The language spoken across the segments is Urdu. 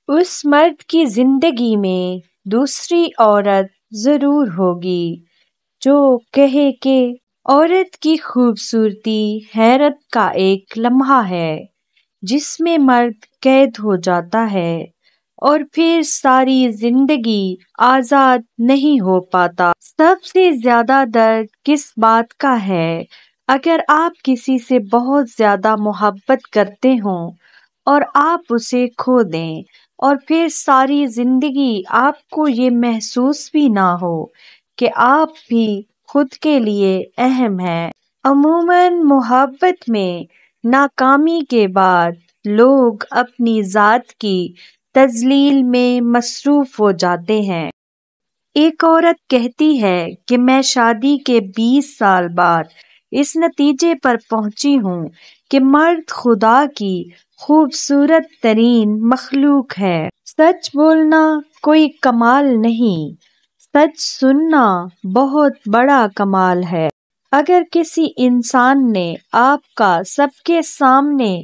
اس مرد کی زندگی میں دوسری عورت ضرور ہوگی جو کہے کہ عورت کی خوبصورتی حیرت کا ایک لمحہ ہے جس میں مرد قید ہو جاتا ہے اور پھر ساری زندگی آزاد نہیں ہو پاتا۔ سب سے زیادہ درد کس بات کا ہے؟ اگر آپ کسی سے بہت زیادہ محبت کرتے ہوں اور آپ اسے کھو دیں اور پھر ساری زندگی آپ کو یہ محسوس بھی نہ ہو کہ آپ بھی خود کے لیے اہم ہیں۔ عموماً محبت میں ناکامی کے بعد لوگ اپنی ذات کی تذلیل میں مصروف ہو جاتے ہیں۔ ایک عورت کہتی ہے کہ میں شادی کے 20 سال بعد اس نتیجے پر پہنچی ہوں کہ مرد خدا کی خوبصورت ترین مخلوق ہے۔ سچ بولنا کوئی کمال نہیں، سچ سننا بہت بڑا کمال ہے۔ اگر کسی انسان نے آپ کا سب کے سامنے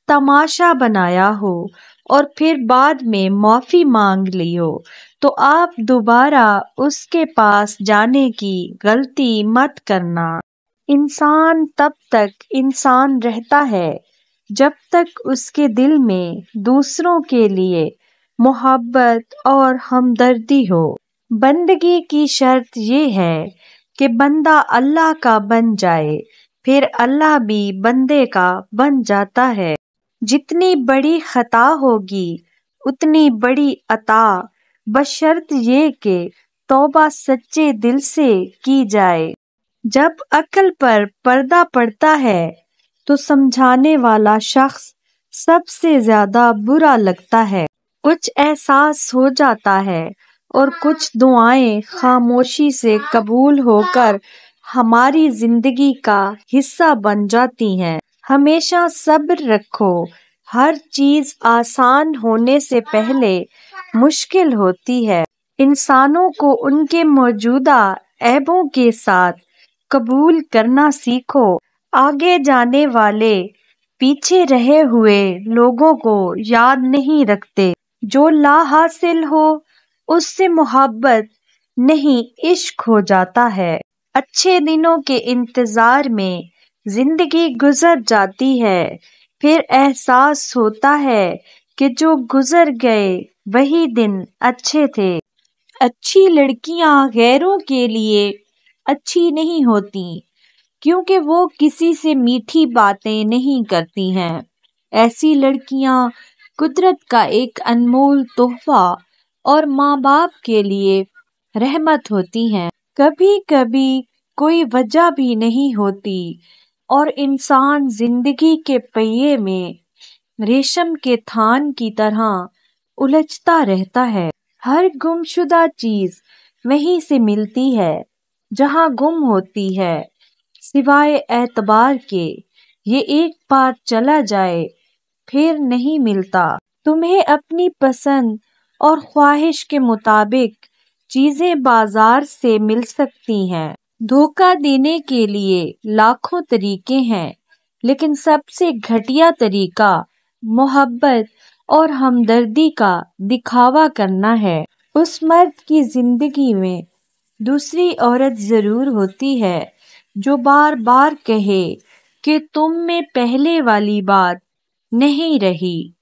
تماشا بنایا ہو اور پھر بعد میں معافی مانگ لی ہو تو آپ دوبارہ اس کے پاس جانے کی غلطی مت کرنا۔ انسان تب تک انسان رہتا ہے جب تک اس کے دل میں دوسروں کے لیے محبت اور ہمدردی ہو۔ بندگی کی شرط یہ ہے کہ بندہ اللہ کا بن جائے، پھر اللہ بھی بندے کا بن جاتا ہے۔ جتنی بڑی خطا ہوگی اتنی بڑی عطا، بشرط یہ کہ توبہ سچے دل سے کی جائے۔ جب عقل پر پردہ پڑتا ہے تو سمجھانے والا شخص سب سے زیادہ برا لگتا ہے۔ کچھ احساس ہو جاتا ہے اور کچھ دعائیں خاموشی سے قبول ہو کر ہماری زندگی کا حصہ بن جاتی ہیں۔ ہمیشہ صبر رکھو، ہر چیز آسان ہونے سے پہلے مشکل ہوتی ہے۔ انسانوں کو ان کے موجودہ عیبوں کے ساتھ قبول کرنا سیکھو۔ آگے جانے والے پیچھے رہے ہوئے لوگوں کو یاد نہیں رکھتے۔ جو لا حاصل ہو اس سے محبت نہیں عشق ہو جاتا ہے۔ اچھے دنوں کے انتظار میں زندگی گزر جاتی ہے، پھر احساس ہوتا ہے کہ جو گزر گئے وہی دن اچھے تھے۔ اچھی لڑکیاں غیروں کے لیے اچھی نہیں ہوتی کیونکہ وہ کسی سے میٹھی باتیں نہیں کرتی ہیں۔ ایسی لڑکیاں قدرت کا ایک انمول تحفہ اور ماں باپ کے لیے رحمت ہوتی ہیں۔ کبھی کبھی کوئی وجہ بھی نہیں ہوتی اور انسان زندگی کے پہیے میں ریشم کے تھان کی طرح الجھتا رہتا ہے۔ ہر گم شدہ چیز وہیں سے ملتی ہے جہاں گم ہوتی ہے، سوائے اعتبار کے یہ ایک بار چلا جائے پھر نہیں ملتا۔ تمہیں اپنی پسند اور خواہش کے مطابق چیزیں بازار سے مل سکتی ہیں۔ دھوکہ دینے کے لیے لاکھوں طریقے ہیں، لیکن سب سے گھٹیا طریقہ محبت اور ہمدردی کا دکھاوا کرنا ہے۔ اس مرد کی زندگی میں دوسری عورت ضرور ہوتی ہے جو بار بار کہے کہ تم میں پہلے والی بات نہیں رہی۔